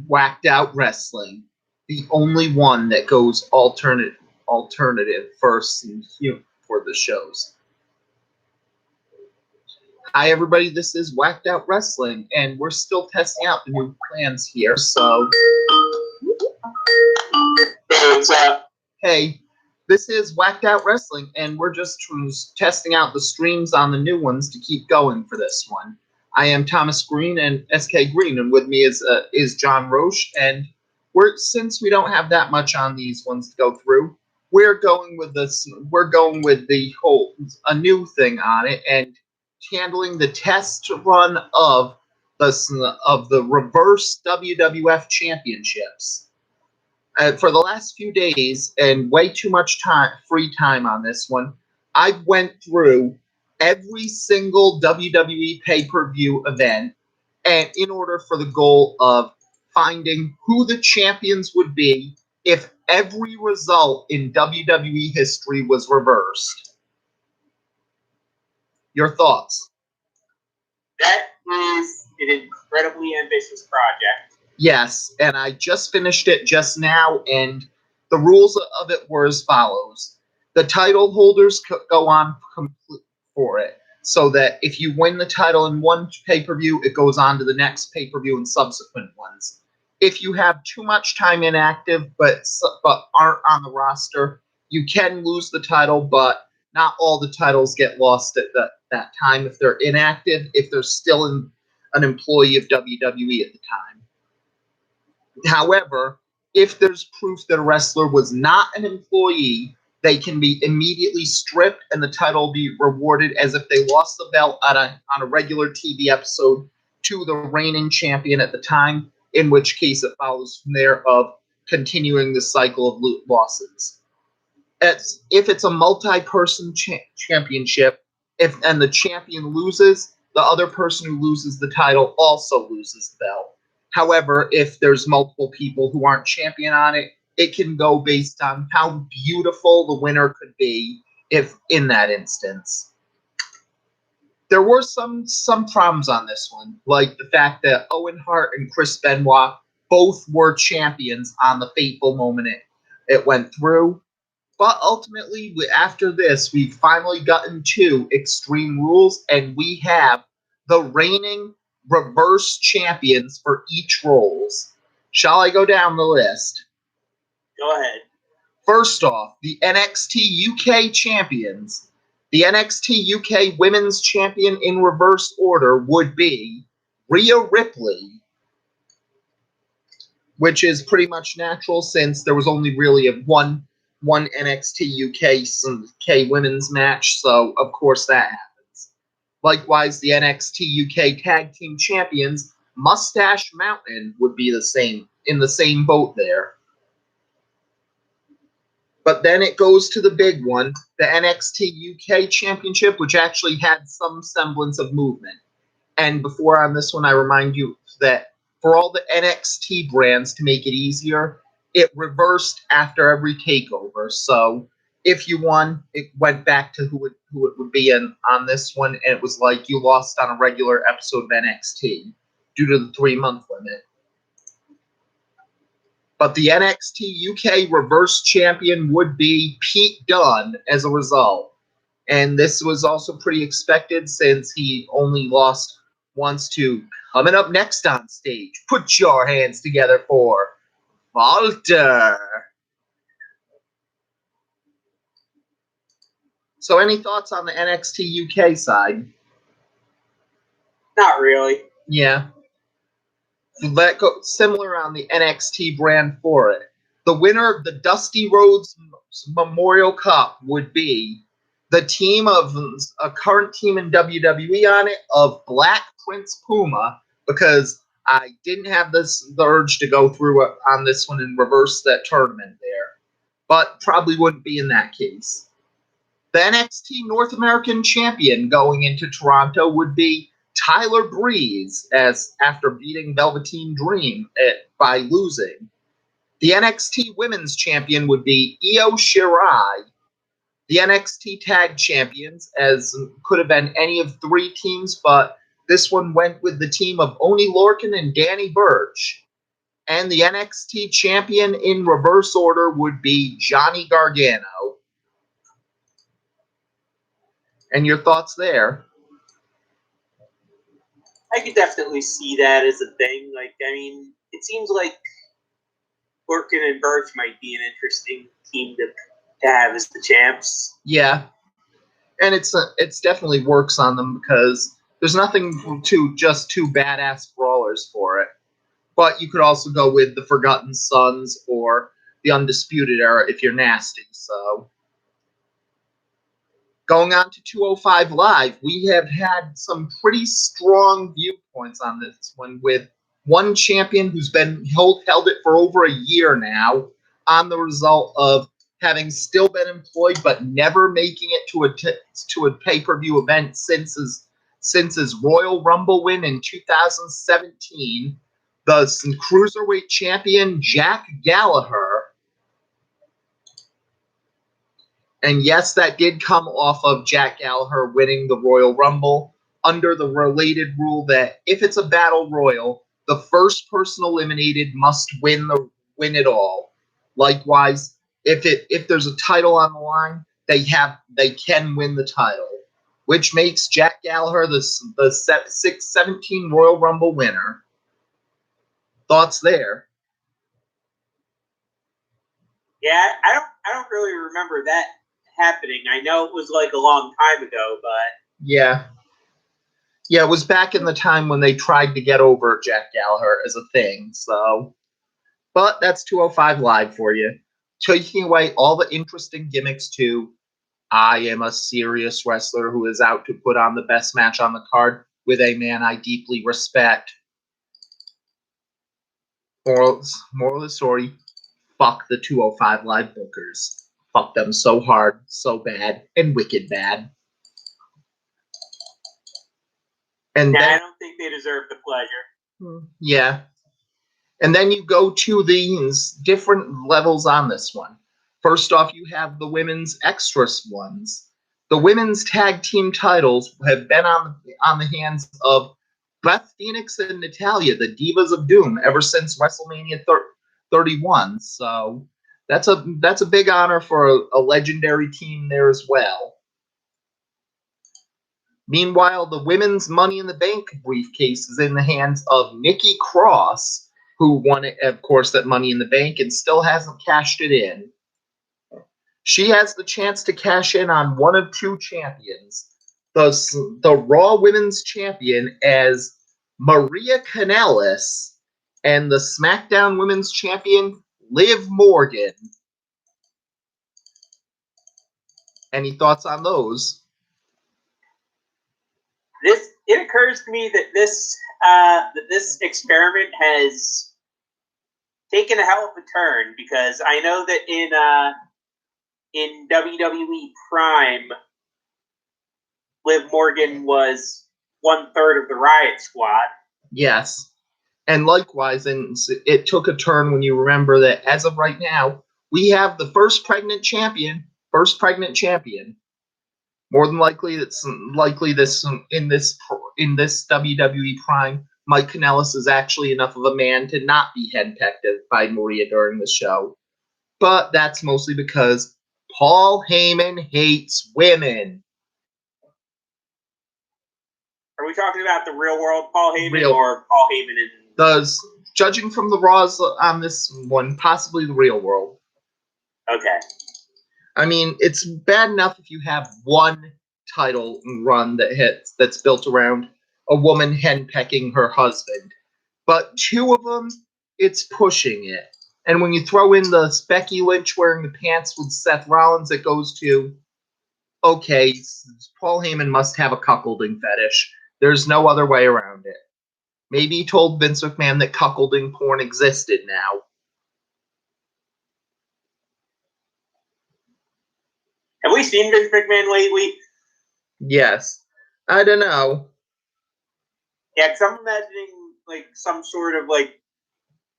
Whacked Out Wrestling, the only one that goes alternative first for the shows. Hi everybody, this is Whacked Out Wrestling, and we're still testing out the new plans here, so... Hey, what's up? Hey, this is Whacked Out Wrestling, and we're just testing out the streams on the new ones to keep going for this one. I am Thomas Green and SK Green, and with me is John Roche, and since we don't have that much on these ones to go through, we're going with the whole a new thing on it and handling the test run of the reverse WWF championships. For the last few days and way too much free time on this one, I went through every single WWE pay-per-view event, and in order for the goal of finding who the champions would be if every result in WWE history was reversed. Your thoughts? That is an incredibly ambitious project. Yes, and I just finished it just now, and the rules of it were as follows. The title holders go on for it, so that if you win the title in one pay-per-view, it goes on to the next pay-per-view and subsequent ones. If you have too much time inactive but aren't on the roster, you can lose the title, but not all the titles get lost at that time if they're inactive, if they're still an employee of WWE at the time. However, if there's proof that a wrestler was not an employee, they can be immediately stripped and the title will be rewarded as if they lost the belt on a regular TV episode to the reigning champion at the time, in which case it follows from there of continuing the cycle of losses. If it's a multi-person championship, and the champion loses, the other person who loses the title also loses the belt. However, if there's multiple people who aren't champion on it, it can go based on how beautiful the winner could be if in that instance. There were some problems on this one, like the fact that Owen Hart and Chris Benoit both were champions on the fateful moment it went through. But ultimately, after this, we've finally gotten to Extreme Rules, and we have the reigning reverse champions for each roles. Shall I go down the list? Go ahead. First off, the NXT UK champions. The NXT UK Women's Champion in reverse order would be Rhea Ripley, which is pretty much natural since there was only really one NXT UK women's match, so of course that happens. Likewise, the NXT UK Tag Team Champions, Mustache Mountain, would be in the same boat there. But then it goes to the big one, the NXT UK Championship, which actually had some semblance of movement. And before on this one, I remind you that for all the NXT brands to make it easier, it reversed after every takeover. So if you won, it went back to who it would be on this one, and it was like you lost on a regular episode of NXT due to the 3-month limit. But the NXT UK reverse champion would be Pete Dunne as a result. And this was also pretty expected since he only lost once to coming up next on stage. Put your hands together for Walter. So any thoughts on the NXT UK side? Not really. Yeah. That go similar on the NXT brand for it. The winner of the Dusty Rhodes Memorial Cup would be the team of a current team in WWE on it of Black Prince Puma, because I didn't have the urge to go through on this one and reverse that tournament there, but probably wouldn't be in that case. The NXT North American Champion going into Toronto would be Tyler Breeze, as after beating Velveteen Dream by losing. The NXT Women's Champion would be Io Shirai. The NXT Tag Champions, as could have been any of 3 teams, but this one went with the team of Oney Lorcan and Danny Burch. And the NXT champion in reverse order would be Johnny Gargano. And your thoughts there? I could definitely see that as a thing. Like, I mean, it seems like Orton and Birch might be an interesting team to have as the champs. Yeah. And it's definitely works on them because there's nothing to just two badass brawlers for it. But you could also go with the Forgotten Sons or the Undisputed Era if you're nasty. So going on to 205 Live, we have had some pretty strong viewpoints on this one with one champion who's been held it for over a year now on the result of having still been employed but never making it to a pay-per-view event since his Royal Rumble win in 2017. The Cruiserweight champion Jack Gallagher. And yes, that did come off of Jack Gallagher winning the Royal Rumble under the related rule that if it's a battle royal, the first person eliminated must win it all. Likewise, if there's a title on the line, they can win the title, which makes Jack Gallagher the 617 Royal Rumble winner. Thoughts there? Yeah, I don't really remember that happening. I know it was like a long time ago, but yeah, it was back in the time when they tried to get over Jack Gallagher as a thing. So, but that's 205 Live for you, taking away all the interesting gimmicks too. I am a serious wrestler who is out to put on the best match on the card with a man I deeply respect. Moral of the story, fuck the 205 Live bookers. Fuck them so hard, so bad, and wicked bad. And I don't think they deserve the pleasure. Yeah. And then you go to these different levels on this one. First off, you have the women's extras ones. The women's tag team titles have been on the hands of Beth Phoenix and Natalya, the Divas of Doom, ever since WrestleMania 31. So that's a big honor for a legendary team there as well. Meanwhile, the women's Money in the Bank briefcase is in the hands of Nikki Cross, who won it, of course, that Money in the Bank and still hasn't cashed it in. She has the chance to cash in on one of two champions. The Raw Women's Champion as Maria Kanellis and the SmackDown Women's Champion Liv Morgan. Any thoughts on those? It occurs to me that this experiment has taken a hell of a turn, because I know that in WWE Prime, Liv Morgan was 1/3 of the Riot Squad. Yes. And likewise, and it took a turn when you remember that as of right now, we have the first pregnant champion. More than likely, it's likely this in this WWE Prime, Mike Kanellis is actually enough of a man to not be henpecked by Maria during the show. But that's mostly because Paul Heyman hates women. Are we talking about the real world Paul Heyman or Paul Heyman in... Judging from the Raws on this one, possibly the real world. Okay. I mean, it's bad enough if you have one title run that's built around a woman henpecking her husband. But two of them, it's pushing it. And when you throw in the Becky Lynch wearing the pants with Seth Rollins, it goes to, okay, Paul Heyman must have a cuckolding fetish. There's no other way around it. Maybe he told Vince McMahon that cuckolding porn existed now. Have we seen Vince McMahon lately? Yes. I don't know. Yeah, because I'm imagining like some sort of like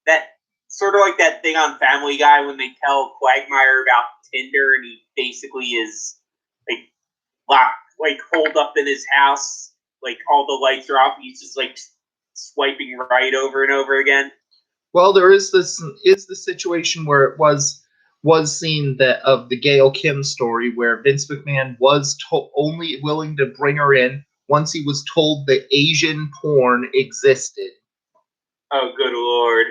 that thing on Family Guy when they tell Quagmire about Tinder and he basically is like locked, like holed up in his house, like all the lights are off, and he's just like swiping right over and over again. Well, there is the situation where it was seen that of the Gail Kim story where Vince McMahon was only willing to bring her in once he was told that Asian porn existed. Oh, good lord.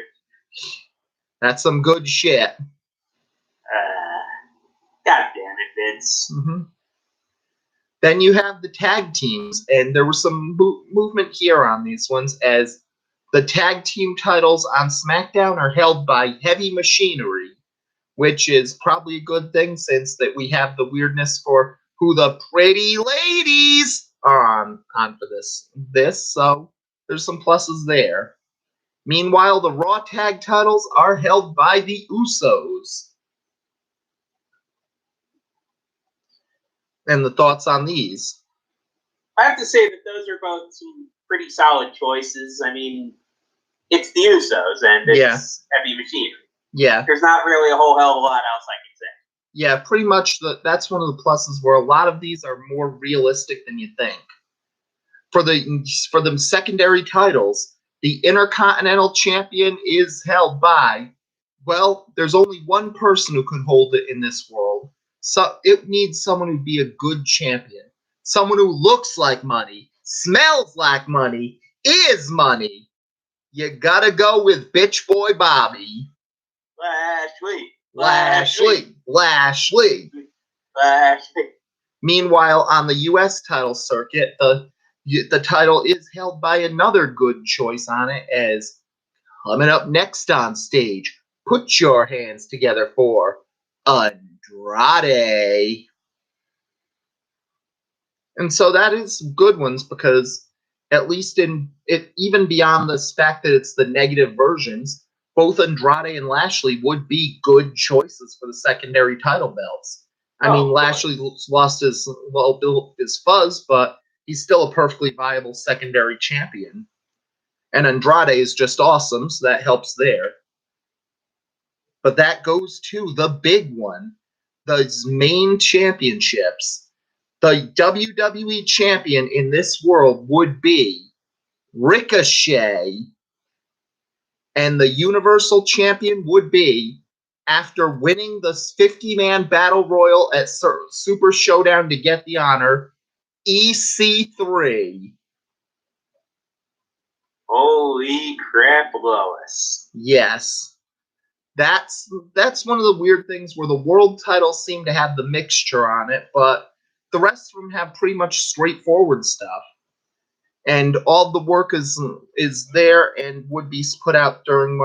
That's some good shit. God damn it, Vince. Mm-hmm. Then you have the tag teams, and there was some movement here on these ones as the tag team titles on SmackDown are held by Heavy Machinery, which is probably a good thing since that we have the weirdness for who the pretty ladies are on for this. So there's some pluses there. Meanwhile, the Raw tag titles are held by the Usos. And the thoughts on these? I have to say that those are both some pretty solid choices. I mean, it's the Usos and it's Heavy Machinery. Yeah. There's not really a whole hell of a lot else I can say. Yeah, pretty much that's one of the pluses where a lot of these are more realistic than you think. For the secondary titles, the Intercontinental Champion is held by, well, there's only one person who can hold it in this world. So it needs someone who'd be a good champion. Someone who looks like money, smells like money, is money. You gotta go with Bitch Boy Bobby. Lashley. Meanwhile, on the U.S. title circuit, the title is held by another good choice on it as coming up next on stage. Put your hands together for Andrade. And so that is good ones because at least in it, even beyond the fact that it's the negative versions, both Andrade and Lashley would be good choices for the secondary title belts. I mean, Lashley lost his fuzz, but he's still a perfectly viable secondary champion. And Andrade is just awesome, so that helps there. But that goes to the big one, the main championships. The WWE champion in this world would be Ricochet. And the Universal Champion would be, after winning the 50-man Battle Royal at Super Showdown to get the honor, EC3. Holy crap, Lois. Yes. That's one of the weird things where the world titles seem to have the mixture on it, but the rest of them have pretty much straightforward stuff. And all the work is there and would be put out during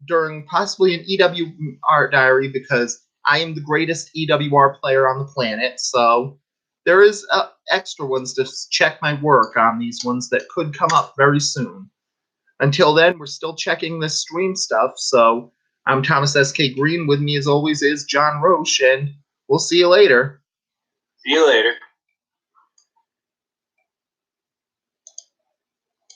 during possibly an EWR diary because I am the greatest EWR player on the planet. So there is extra ones to check my work on these ones that could come up very soon. Until then, we're still checking this stream stuff. So I'm Thomas S.K. Green. With me, as always, is John Roche, and we'll see you later. See you later.